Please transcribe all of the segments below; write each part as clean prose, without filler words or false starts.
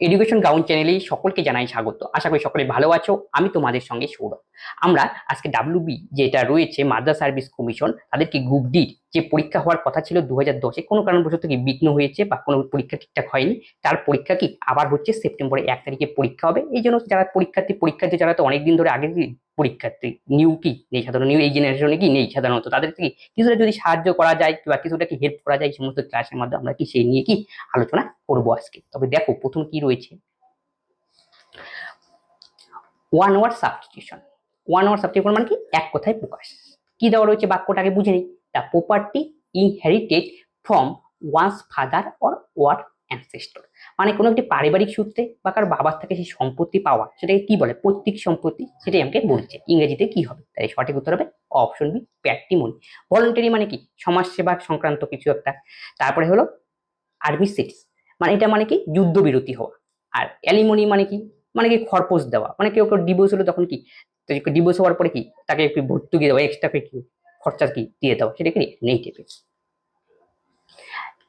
Education ground চ্যানেলে সকলকে জানাই স্বাগত। আশা করি সকলে ভালো আছো। আমি তোমাদের সঙ্গে সৌরভ। আমরা আজকে ডাব্লিউবি যেটা রয়েছে মাদ্রাস সার্ভিস কমিশন, তাদেরকে গ্রুপ ডি যে পরীক্ষা হওয়ার কথা ছিল 2010-এ, কোনো কারণবশত কি বিঘ্ন হয়েছে বা কোনো পরীক্ষা ঠিকঠাক হয়নি, তার পরীক্ষা কি আবার হচ্ছে সেপ্টেম্বরের 1 তারিখে পরীক্ষা হবে। এই জন্য যারা পরীক্ষার্থী যারা তো অনেকদিন ধরে আগে পরীক্ষার্থী নিউ কি নেই, সাধারণ নিউ এই জেনারেশনে কি নেই, সাধারণত তাদের কি কিছুটা যদি সাহায্য করা যায় বা কিছুটা কি হেল্প করা যায়, সমস্ত ক্লাসের মাধ্যমে আমরা কি সেই নিয়ে কি আলোচনা করবো আজকে। তবে দেখো প্রথম কি রয়েছে, 1 word সাবস্টিটিউশন। 1 word সাবস্টিটিউশন মানে কি এক কথায় প্রকাশ। কি দেওয়া রয়েছে বাক্যটাকে বুঝে নিই। The property inherited from one's father or our ancestor, মানে কোনো একটি পারিবারিক সূত্রে বা কারো বাবার থেকে সেই সম্পত্তি পাওয়া, সেটাকে কি বলে, পৈতৃক সম্পত্তি, সেটাই আমাকে বলছে। ইংরেজিতে কি হবে, তাই সঠিক উত্তর হবে অপশন বি, প্যাট্রিমনি। ভলান্টারি মানে কি সমাজসেবা সংক্রান্ত কিছু একটা। তারপরে হলো আর্মিসিস, মানে এটা মানে কি যুদ্ধবিরতি হওয়া। আর অ্যালিমনি মানে কি, মানে কি খরপোশ দেওয়া, মানে কেউ কেউ ডিভোর্স হলো তখন কি ডিভোর্স হওয়ার পরে কি তাকে একটু ভর্তুকি দেওয়া, এক্সট্রা কি খরচা কি দিয়ে দেওয়া, সেটা কি নেই টাইপের।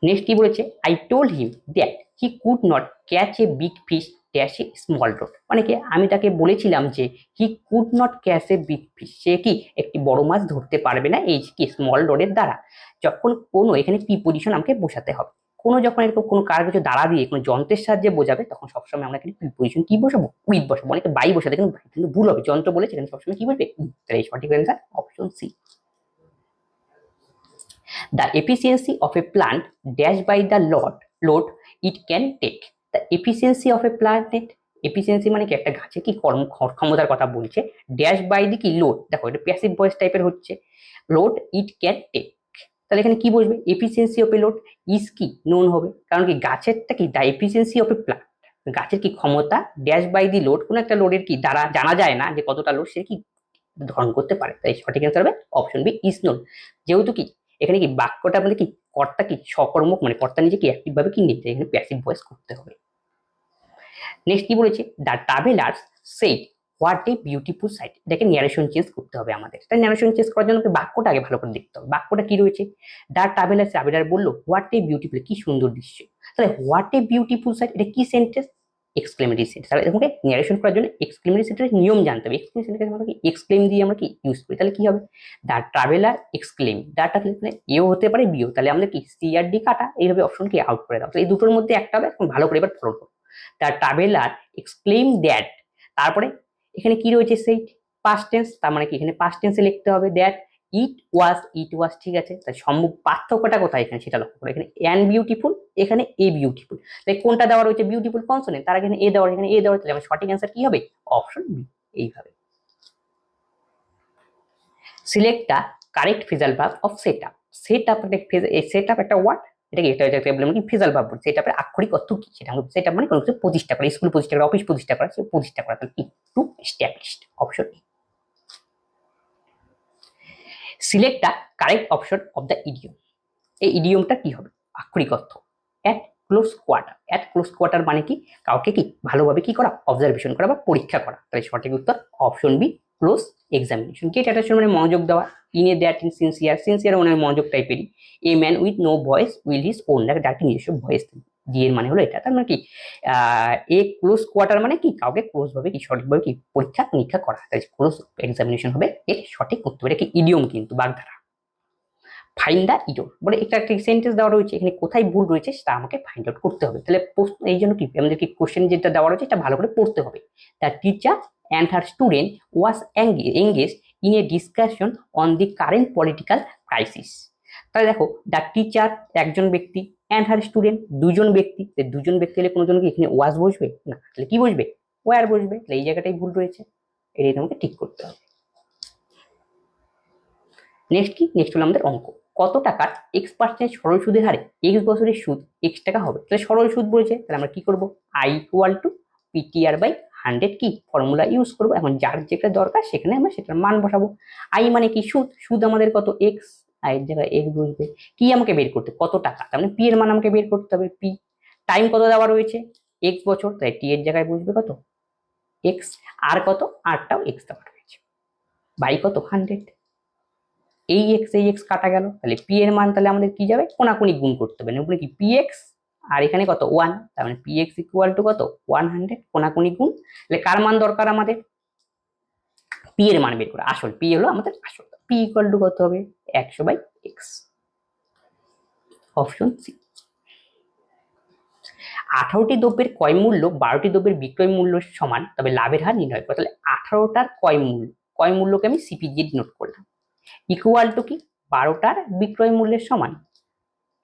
নেক্সট কি বলেছে, I told him that he could not catch a big fish dash a small rod, মানে কি আমি তাকে বলেছিলাম যে he could not catch a big fish, সে কি একটি বড় মাছ ধরতে পারবে না এই কি স্মল রডের দ্বারা। যখন কোনো এখানে প্রিপোজিশন আমাকে বোঝাতে হবে, কোনো যখন এরকম কোনো কার কিছু দ্বারা দিয়ে কোনো যন্ত্রের সাহায্যে বোঝাবে, তখন সবসময় আমরা এখানে প্রিপোজিশন কি বসাবো, উইথ বসাবো। অনেকে বাই বসাতে কিন্তু ভুল হবে, যন্ত্র বলে সেখানে সবসময় কি বলবে, তাহলে এই সঠিক answer option C. The efficiency of a plant dash by the load it can take. The efficiency of a plant, efficiency মানে কি একটা গাছে কি ক্ষমতার কথা বলছে। ড্যাশ বাই দি কি লোড, দেখো এটা প্যাসিভ ভয়েস টাইপের হচ্ছে। লোড ইট ক্যান টেক, তাহলে এখানে কি বসবে, efficiency of A load is কি নোন হবে, কারণ কি গাছেরটা কি দা এফিসিয়েন্সি অফ এ প্লান্ট, গাছের কি ক্ষমতা ড্যাশ বাই দি লোড, কোন একটা লোডের কি দ্বারা জানা যায় না যে কতটা লোড সে কি ধারণ করতে পারে, তাই সঠিক অ্যান্সার হবে অপশন বি ইজ নোন। যেহেতু কি এখানে কি বাক্যটা মানে কি কর্তা কি সকর্মক, মানে কর্তা নিজে কি অ্যাক্টিভ ভাবে কি নিতে, এখানে প্যাসিভ ভয়েস করতে হবে। নেক্সট কি বলেছে, the travellers said what a beautiful sight, এটাকে ন্যারেশন চেঞ্জ করতে হবে আমাদের। তাই ন্যারেশন চেঞ্জ করার জন্য বাক্যটা আগে ভালো করে দেখতে হবে, বাক্যটা কি রয়েছে। দ্য ট্রাভেলার বললো হোয়াট এ বিউটিফুল, কি সুন্দর দৃশ্য। তাহলে হোয়াট এ বিউটিফুল সাইট এটা কি সেন্টেন্স, এক্সক্লেমেটরি সেন্টেন্স। তাহলে তোমাকে ন্যারেশন করার জন্য এক্সক্লেমেটরি সেন্টেন্সের নিয়ম জানতে হবে। এক্সক্লেমেটরি সেন্টেন্স আমরা কি এক্সক্লেম দিয়ে আমরা কি ইউজ করি, তাহলে কি হবে, দ্য ট্রাভেলার এক্সক্লেম, দ্যাটা এও হতে পারে বিও, তাহলে আমাদের কি সি আর ডি কাটা, এইভাবে অপশন কি আউট করে দাও। তাহলে এই দুটোর মধ্যে একটা হবে, এখন ভালো করে এবার ফলো করো। দ্য ট্রাভেলার এক্সক্লেম দ্যাট, তারপরে এখানে কি রয়েছে সেই পাস্ট টেন্স, তার মানে কি এখানে পাস্ট টেন্সে লিখতে হবে দ্যাট ইট ওয়াজ, ঠিক আছে। তাই সম্মুখ পার্থক্যটা কোথায় এখানে সেটা লক্ষ্য করো, এখানে অ্যান বিউটিফুল, এখানে এ বিউটিফুল। তাই কোনটা দেওয়া রয়েছে বিউটিফুল কনসোনেন্ট, তার এখানে এ দেওয়া, এখানে এ দেওয়া, তাহলে আমার সঠিক অ্যান্সার কি হবে অপশন বি, এইভাবে। Select the correct phrasal verb of set up. Set up একটা ওয়ার্ড, এটা কি এটা বললাম কি ফ্রেজাল ভার্ব, সেট আপের আক্ষরিক অর্থ কি, সেটা সেট আপ মানে কোনো কিছু প্রতিষ্ঠা করা, স্কুল প্রতিষ্ঠা করা, অফিস প্রতিষ্ঠা করা, সে প্রতিষ্ঠা করা, তাহলে কি to established, option A. Select the correct option of the idiom, এই ইডিয়মটা কি হবে, আক্ষরিক অর্থ at close quarter. At close quarter মানে কি কাউকে কি ভালোভাবে কি করা, অবজারভেশন করা বা পরীক্ষা করা, তাই সঠিক উত্তর option B close examination. Get attention মানে মনোযোগ দেওয়া, ইনে দ্যাট ইন সিনসিয়ার মানে মনোযোগ টাইপেরই। A man with no voice will his own, ডাকে নিজস্ব ভয়েস দিয়ে, মানে হলো এটা। তার মানে কি এ ক্লোজ কোয়ার্টার মানে কি কাউকে ক্লোজ ভাবে কি সঠিকভাবে কি পরীক্ষা নিরীক্ষা করা, তাই ক্লোজ এক্সামিনেশন হবে এর সঠিক উত্তর। এটা কি ইডিয়ম কিন্তু বাগধারা। ফাইন্ড দ্য ইডিয়ম বলে একটা সেন্টেন্স দেওয়া রয়েছে, এখানে কোথায় ভুল রয়েছে সেটা আমাকে ফাইন্ড আউট করতে হবে। তাহলে এই জন্য কি আমাদের কি কোশ্চেন যেটা দেওয়া রয়েছে এটা ভালো করে পড়তে হবে। The teacher and her student was engaged in a discussion on the current political crisis. তাহলে দেখো দ্য টিচার একজন ব্যক্তি, অ্যান্ড হার স্টুডেন্ট দুজন ব্যক্তি, দুজন ব্যক্তি হলে কোনো জনকে এখানে ওয়াজ বসবে না, তাহলে কি বসবে, ওয়ার বসবে। তাহলে এই জায়গাটাই ভুল রয়েছে, এটাই তোমাকে ঠিক করতে হবে। নেক্সট কি, নেক্সট হলো আমাদের অঙ্ক। কত টাকার x% সরল সুদের হারে x বছরের সুদ x টাকা হবে, তাহলে সরল সুদ বলেছে, তাহলে আমরা কি করব, i equal to PTR by 100 কি ফর্মুলা ইউজ করব। এখন যার যেটা দরকার সেখানে আমরা সেটার মান বসাবো। i মানে কি সুদ, সুদ আমাদের কত x, i এর জায়গায় x বসবে। কি আমাকে বের করতে, কত টাকা, তার মানে p এর মান আমাকে বের করতে হবে p। টাইম কত দেওয়া রয়েছে x বছর, তাই t এর জায়গায় বসবে কত x, আর কত আরটাও x দেওয়া রয়েছে, বাই কত 100। এই এক্স কাটা গেল, তাহলে পি এর মান তাহলে আমাদের কি যাবে, কোনাকুনি গুণ করতে হবে, উপরে কি পি এক্স আর এখানে কত 1, তার মানে px ইকুয়াল টু কত 100, কোনাকুনি গুণ। তাহলে কার মান দরকার আমাদের? p এর মান বের করা, আসল p হলো আমাদের আসল, p ইকুয়াল টু কত হবে 100/x, অপশন সি। 18টি দ্রব্যের ক্রয় মূল্য 12টি দ্রব্যের বিক্রয় মূল্য সমান, তবে লাভের হার নির্ণয় করো। তাহলে 18টার ক্রয় মূল্যকে আমি সিপিজি নোট করলাম, ইকুয়াল টু কি 12টার বিক্রয় মূল্যের সমান।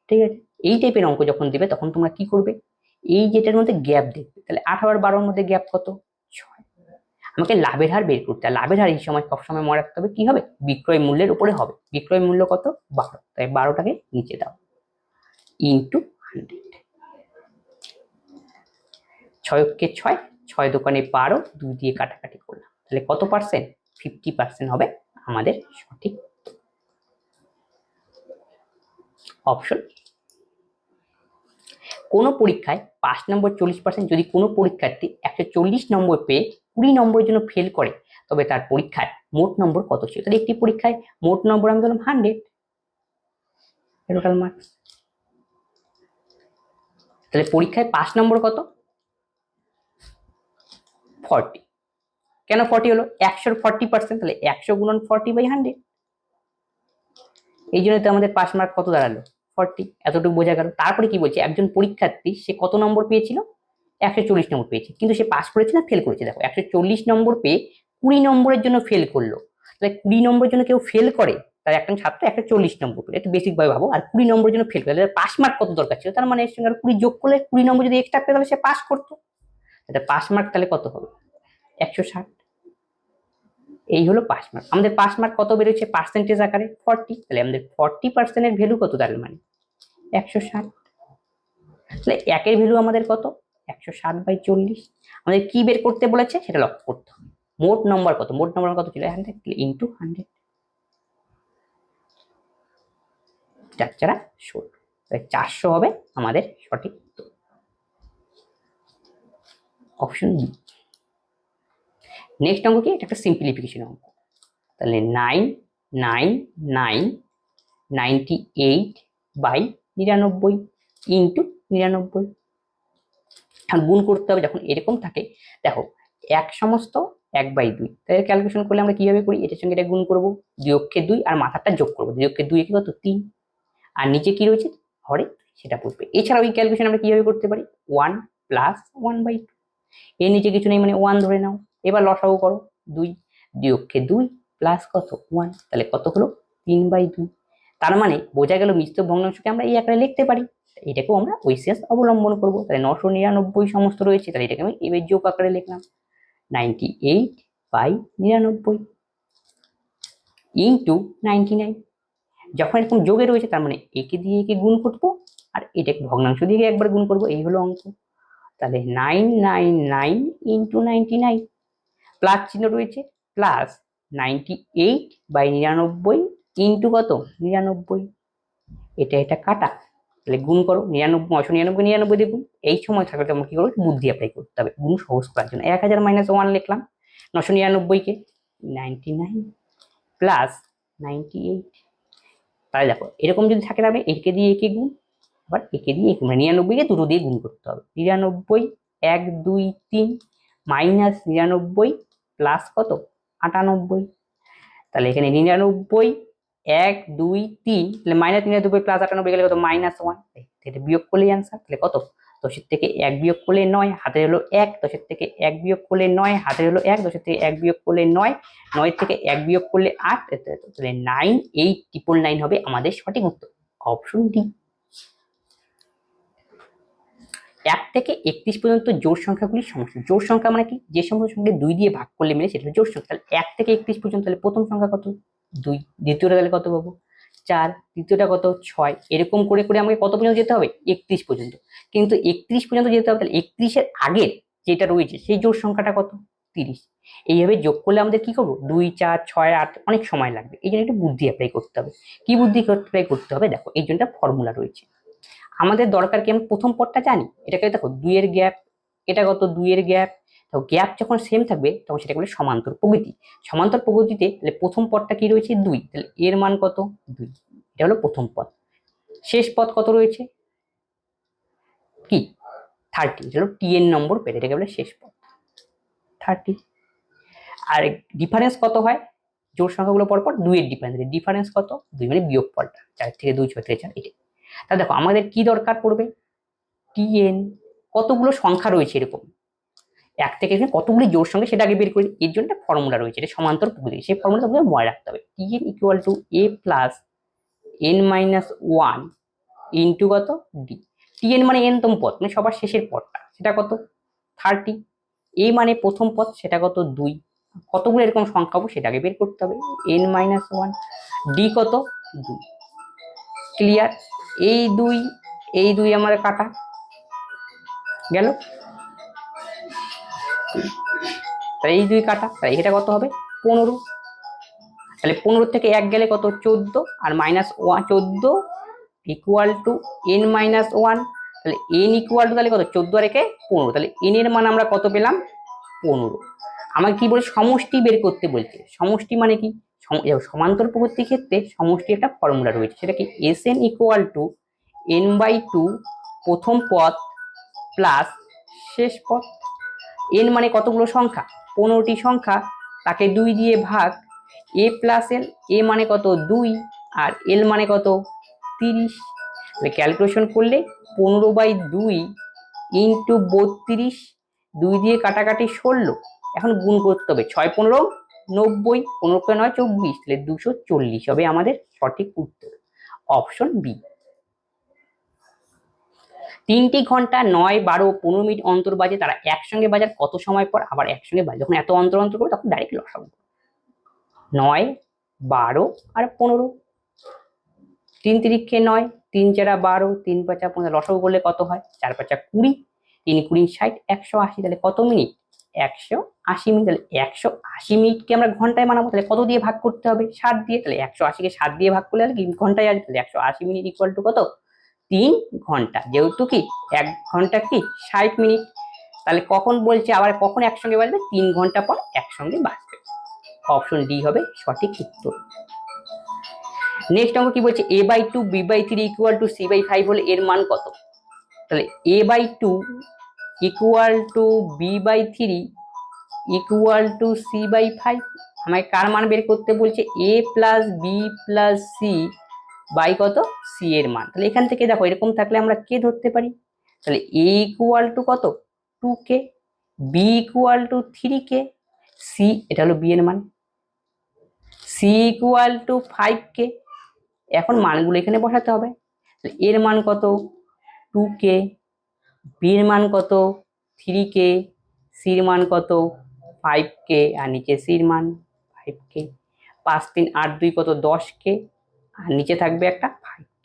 ঠিক আছে, এই টাইপের অঙ্ক যখন দেবে তখন তোমরা কি করবে, এই যেটার মধ্যে গ্যাপ দেখবে। তাহলে 18 আর 12-র মধ্যে গ্যাপ কত 6, আমাকে লাভের হার বের করতে হবে। লাভের হার এই সময় সবসময় মনে রাখতে হবে কি হবে, বিক্রয় মূল্যের উপরে হবে। বিক্রয় মূল্য কত 12, তাই 12টাকে নিচে দাও ইন্টু 100। 6 6, 6 দোকানে 12, 2 দিয়ে কাটাকাটি করলাম, তাহলে কত পার্সেন্ট 50% হবে আমাদের সঠিক অপশন। কোনো পরীক্ষায় 5 নম্বর 40%, যদি কোনো পরীক্ষার্থী 140 নম্বর পেয়ে 20 নম্বরের জন্য ফেল করে, তবে তার পরীক্ষায় মোট নম্বর কত ছিল? তাহলে একটি পরীক্ষায় মোট নম্বর আমি ধরলাম 100, টোটাল মার্কস। তাহলে পরীক্ষায় 5 নম্বর কত 40, কেন 40 হলো 100-র 40%, তাহলে 100 গুণন 40/100, এই জন্য তো আমাদের পাস মার্ক কত দাঁড়ালো 40, এতটুকু বোঝা গেল। তারপরে কি বলছে, একজন পরীক্ষার্থী সে কত নম্বর পেয়েছিল 140 নম্বর পেয়েছে, কিন্তু সে পাস করেছে না ফেল করেছে? দেখো 140 নম্বর পেয়ে 20 নম্বরের জন্য ফেল করলো, তাহলে 20 নম্বরের জন্য কেউ ফেল করে, তার একজন ছাত্র 140 নম্বর পেলে, একটু বেসিক ভাবে ভাবো, আর 20 নম্বরের জন্য ফেল করে, তাহলে পাস মার্ক কত দরকার ছিল? তার মানে এর সঙ্গে 20 যোগ করলে 20 নম্বর যদি এক্সট্রা পেয়ে তাহলে সে পাস করতো, তাহলে পাস মার্ক তাহলে কত হবে 160। এই হলো পাস মার্ক। আমাদের পাস মার্ক কত বেরোচ্ছে পার্সেন্টেজ আকারে 40, তাহলে আমাদের 40% এর ভ্যালু কত দাঁড়ালো মানে 160। তাহলে একের ভ্যালু আমাদের কত 160/40। আমাদের কি বের করতে বলেছে সেটা লক্ষ্য করতে হবে। মোট নম্বর কত, মোট নম্বর কত ছিল 100 ইন্টু 100, 4×4 = 400 হবে আমাদের সঠিক অপশন বি। নেক্সট অঙ্ক কি, এটা একটা সিম্পলিফিকেশন অঙ্ক। তাহলে 9 9 9 98/99 ইন্টু 99, এখন গুণ করতে হবে। যখন এরকম থাকে দেখো 1 সমস্ত 1/2, তাহলে ক্যালকুলেশন করলে আমরা কিভাবে করি, এটার সঙ্গে এটা গুণ করবো, 2 অক্ষে 2 আর মাথাটা যোগ করবো, 2 অক্ষে 2 কত 3, আর নিচে কি রয়েছে হরে সেটা বসবে। এছাড়াও এই ক্যালকুলেশন আমরা কিভাবে করতে পারি 1 + 1/2, এর নিচে কিছু নেই মানে 1 ধরে নাও। এবার লসাগু করো 2, 2 অক্ষে 2 প্লাস কত 1, তাহলে কত হলো 3/2। তার মানে বোঝা গেল মিশ্র ভগ্নাংশকে আমরা এই আকারে লিখতে পারি। এটাকেও আমরা ওইসিএস অবলম্বন করবো। তাহলে 999 সমস্ত রয়েছে, তাহলে এটাকে আমি এবার যোগ আকারে লিখলাম 98/99 ইন্টু 99। যখন এরকম যোগে রয়েছে তার মানে একে দিয়ে একে গুণ করবো, আর এটাকে ভগ্নাংশ দিয়ে একবার গুণ করবো, এই হলো অঙ্ক। তাহলে 999 ইন্টু 99, প্লাস চিহ্ন রয়েছে, প্লাস 98/99 ইন্টু কত 99, এটা কাটা, তাহলে গুণ করো 99 999 99 দিয়ে গুণ। এই সময় থাকলে আমরা কি করবো বুদ্ধি অ্যাপ্লাই করতে হবে গুণ সহজ করার জন্য। 1000 - 1 লিখলাম 999 কে 99 প্লাস 98, তাহলে দেখো এরকম যদি থাকে তাহলে একে দিয়ে একে গুণ, আবার একে দিয়ে একে, মানে 99 কে দুটো দিয়ে গুণ করতে হবে। 99 1 2 3 মাইনাস 99 প্লাস কত 98, তাহলে এখানে 99 1 2 3, তাহলে মাইনাস 99 প্লাস 98 গেলে কত -1, এটা বিয়োগ করলেই অ্যান্সার। তাহলে কত 10 থেকে 1 বিয়োগ করলে 9, হাতে হলো 1, 10 থেকে 1 বিয়োগ করলে 9, হাতে হলো 1, 10 থেকে 1 বিয়োগ করলে 9, 9 থেকে 1 বিয়োগ করলে 8, তাহলে 98999 হবে আমাদের সঠিক উত্তর, অপশন ডি। 1 থেকে 31 পর্যন্ত জোড় সংখ্যাগুলির সমষ্টি। জোড় সংখ্যা মানে কি, যে সমস্ত সংখ্যা 2 দিয়ে ভাগ করলে মিলে সেটা জোড় সংখ্যা। তাহলে 1 থেকে 31 পর্যন্ত, তাহলে প্রথম সংখ্যা কত 2, দ্বিতীয়টা তাহলে কত পাবো 4, তৃতীয়টা কত 6, এরকম করে করে আমাকে কত পর্যন্ত যেতে হবে 31 পর্যন্ত। কিন্তু 31 পর্যন্ত যেতে হবে, তাহলে 31 এর আগের যেটা রয়েছে সেই জোড় সংখ্যাটা কত 30। এইভাবে যোগ করলে আমাদের কি করবো 2 4 6 8 অনেক সময় লাগবে, এই জন্য একটু বুদ্ধি অ্যাপ্লাই করতে হবে। কি বুদ্ধি অ্যাপ্লাই করতে হবে, দেখো এই জন্য ফর্মুলা রয়েছে। আমাদের দরকার কি, আমি প্রথম পদটা জানি, এটাকে দেখো 2 এর গ্যাপ, এটা কত 2 এর গ্যাপ, তো গ্যাপ যখন সেম থাকবে তখন সেটা বলে সমান্তর প্রকৃতি। সমান্তর প্রকৃতিতে তাহলে প্রথম পদটা কি রয়েছে 2, তাহলে এর মান কত 2, এটা হলো প্রথম পদ। শেষ পদ কত রয়েছে কি 30, চলো tn নম্বর পেলে, এটাকে বলে শেষ পথ 30। আর ডিফারেন্স কত হয় জোড় সংখ্যাগুলো পরপর? 2 এর ডিফারেন্স কত? 2 মানে বিয়োগফলটা, 4 থেকে 2, 6 থেকে 4, এটা। তাহলে দেখো আমাদের কি দরকার পড়বে, tn কতগুলো সংখ্যা রয়েছে এরকম এক থেকে কতগুলি জোড় সংখ্যা সেটা আগে বের করি। এর জন্য একটা ফর্মুলা রয়েছে, এটা সমান্তর পদ্ধতি, সেই ফর্মুলাটা তোমাকে মনে রাখতে হবে। tn equal to a plus n minus 1 into কত d। tn মানে nতম পদ, মানে সবার শেষের পদটা, সেটা কত 30। a মানে প্রথম পদ, সেটা কত 2। কতগুলো এরকম সংখ্যা পাবো সেটাকে বের করতে হবে, n মাইনাস 1, d কত 2। ক্লিয়ার? এই দুই আমার কাটা গেল, তাহলে এই 2 কাটা, তাহলে এটা কত হবে 15। তাহলে 15 থেকে 1 গেলে কত 14, আর minus 14 equal to n minus 1। তাহলে n ইকুয়াল টু তাহলে কত 14 আর একে 15, তাহলে n এর মান আমরা কত পেলাম 15। আমাকে কি বলে সমষ্টি বের করতে বলছে। সমষ্টি মানে কি, সমান্তর পদ্ধতির ক্ষেত্রে সমষ্টি একটা ফর্মুলা রয়েছে, সেটা কি Sn ইকুয়াল টু n/2 প্রথম পদ প্লাস শেষ পদ। n মানে কতগুলো সংখ্যা 15টি সংখ্যা, তাকে 2 দিয়ে ভাগ, a প্লাস l, a মানে কত 2 আর l মানে কত 30। তাহলে ক্যালকুলেশন করলে 15/2 ইন্টু 32, 2 দিয়ে কাটাকাটি 16, এখন গুণ করতে হবে 6 15 90, 15 কে 9 24, তাহলে 240 হবে আমাদের সঠিক উত্তর, অপশন বি। 3টি ঘন্টা 9, 12, 15 মিনিট অন্তর বাজে, তারা একসঙ্গে বাজার কত সময় পর আবার একসঙ্গে বাজে? যখন এত অন্তর অন্তর করবে তখন ডাইরেক্ট লসাগু, 9, 12 আর 15, 3 তিরিক্ষে 9, 3 4 12, 3 5 15, লসাগু করলে কত হয় 4 5 20, 3 20 60, 180, তাহলে কত মিনিট 180 মিনিট। তাহলে 180 মিনিটকে আমরা ঘন্টায় বানাবো, তাহলে কত দিয়ে ভাগ করতে হবে 7 দিয়ে, তাহলে 180 কে 7 দিয়ে ভাগ করলে কি ঘন্টায় আসবে, তাহলে 180 মিনিট ইকুয়াল টু কত 3 ঘন্টা, যেহেতু কি 1 ঘন্টা কি 60 মিনিট। তাহলে কখন বলছে আবার কখন একসঙ্গে বাজবে, 3 ঘন্টা পর একসঙ্গে বাজবে, অপশন ডি হবে সঠিক উত্তর। নেক্সট অঙ্ক কি বলছে, a/2 b/3 equal to c/5 হলে এর মান কত? তাহলে a/2 equal to b/3 equal to c/5, আমাকে কার মান বের করতে বলছে, a plus B plus C by কত c এর মান। তাহলে এখান থেকে দেখো এরকম থাকলে আমরা কে ধরতে পারি, তাহলে a ইকুয়াল টু কত 2k, b equal to 3k, c এটা হলো b এর মান, c ইকুয়াল টু 5k। এখন মানগুলো এখানে বসাতে হবে, এর মান কত 2k, b এর মান কত 3k, c এর মান কত 5k, আর নিচে c এর মান 5k। 5 3 8 2 কত 10k, আর নিচে থাকবে একটা 5k।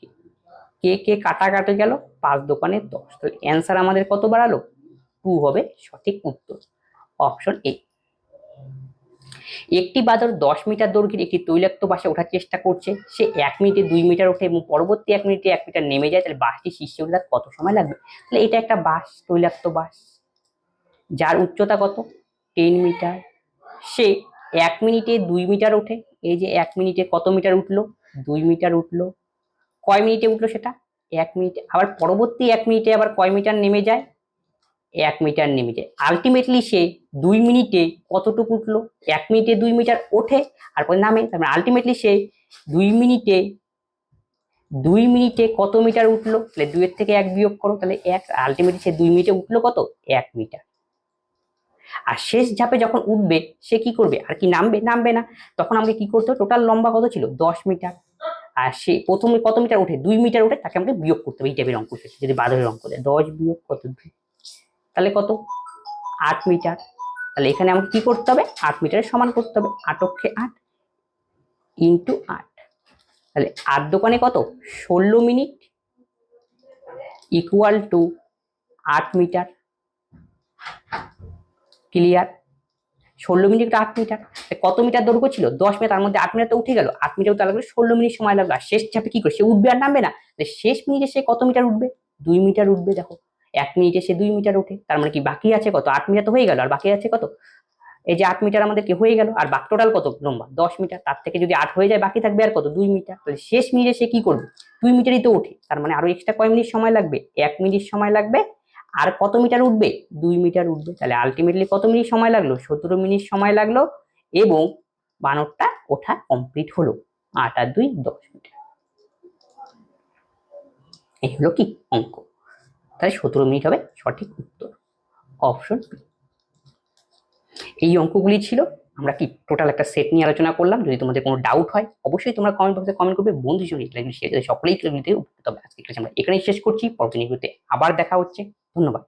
কে কাটাকাটি গেল, 5 দোকানে 10, তাহলে অ্যান্সার আমাদের কত বাড়ালো 2 হবে সঠিক উত্তর, অপশন এ। একটি বাদর 10 মিটার দৈর্ঘ্যের একটি তৈলাক্ত বাসে ওঠার চেষ্টা করছে, সে 1 মিনিটে 2 মিটার ওঠে এবং পরবর্তী 1 মিনিটে 1 মিটার নেমে যায়, তাহলে বাসটি শীর্ষে উঠতে তার কত সময় লাগবে? তাহলে এটা একটা বাস, তৈলাক্ত বাস, যার উচ্চতা কত 10 মিটার, সে 1 মিনিটে 2 মিটার ওঠে, এই যে 1 মিনিটে কত মিটার উঠলো 2 মিটার উঠলো, কয় মিনিটে উঠলো সেটা 1 মিনিটে, আবার পরবর্তী 1 মিনিটে আবার কয় মিটার নেমে যায় 1 মিটার নেমে যায়, আলটিমেটলি সে 2 মিনিটে কতটুকু উঠলো 1 মিনিটে 2 মিটার ওঠে আর পরে নামে, তার মানে আলটিমেটলি সে 2 মিনিটে কত মিটার উঠলো, তাহলে 2 এর থেকে 1 বিয়োগ করো, তাহলে 1, আলটিমেটলি সে 2 মিনিটে উঠলো কত 1 মিটার। আর শেষ ঝাপে যখন উঠবে সে কি করবে, আর কি নামবে না, তখন আমাকে কি করতে হবে, টোটাল লম্বা কত ছিল 10 মিটার, আর সে প্রথমে কত মিটার ওঠে 2 মিটার ওঠে, তাকে আমাকে বিয়োগ করতে হবে, এই টাইপের অঙ্ক যদি বাদলের অঙ্ক দেয় 10 বিয়োগ কত 2, তাহলে কত 8 মিটার। তাহলে এখানে আমাকে কি করতে হবে 8 মিটারের সমান করতে হবে, 8 অক্ষে 8 ইন্টু 8, তাহলে 8 দোকানে কত 16 minute equal to 8 meter. Clear? 16 minute 8 meter, কত মিটার দৈর্ঘ্য ছিল 10 মিটার, তার মধ্যে 8 মিটার তো উঠে গেল, 8 মিটার উঠতে লাগবে 16 মিনিট সময় লাগবে, আর শেষ চাপে কি করে সে উঠবে আর নামবে না, শেষ মিনিটে সে কত মিটার উঠবে 2 মিটার উঠবে। দেখো 1 মিনিটে সে 2 মিটার ওঠে, তার মানে কি বাকি আছে কত 8 মিটার তো হয়ে গেল, আর বাকি আছে কত এই যে 8 মিটার আমাদেরকে হয়ে গেল, আর বাকি টোটাল কত লম্বা 10 মিটার, তার থেকে যদি 8 হয়ে যায় বাকি থাকবে আর কত 2 মিটার। তাহলে শেষ মিনিটে সে কি করবে 2 মিটারই তো ওঠে, তার মানে আরো এক্সট্রা কয় মিনিট সময় লাগবে 1 মিনিট সময় লাগবে। আর কত মিটার উঠবে 2 মিটার উঠবে, তাহলে আলটিমেটলি কত মিনিট সময় লাগলো 17 মিনিট সময় লাগলো এবং বানরটা ওঠা কমপ্লিট হলো। 8 আর 2 10 মিটার। এই হলো কি অঙ্ক, তাহলে 17 মিনিট হবে সঠিক উত্তর, অপশন বি। এই অঙ্কগুলি ছিল, আমরা কি টোটাল একটা সেট নিয়ে আলোচনা করলাম। যদি তোমাদের কোনো ডাউট হয় অবশ্যই তোমরা কমেন্ট বক্সে কমেন্ট করবে, বন্ধু সঙ্গে শেয়ার সকলেই উপকৃত হবে। আজকে ক্লাস আমরা এখানেই শেষ করছি, পরবর্তী ভিডিওতে আবার দেখা হচ্ছে, ধন্যবাদ।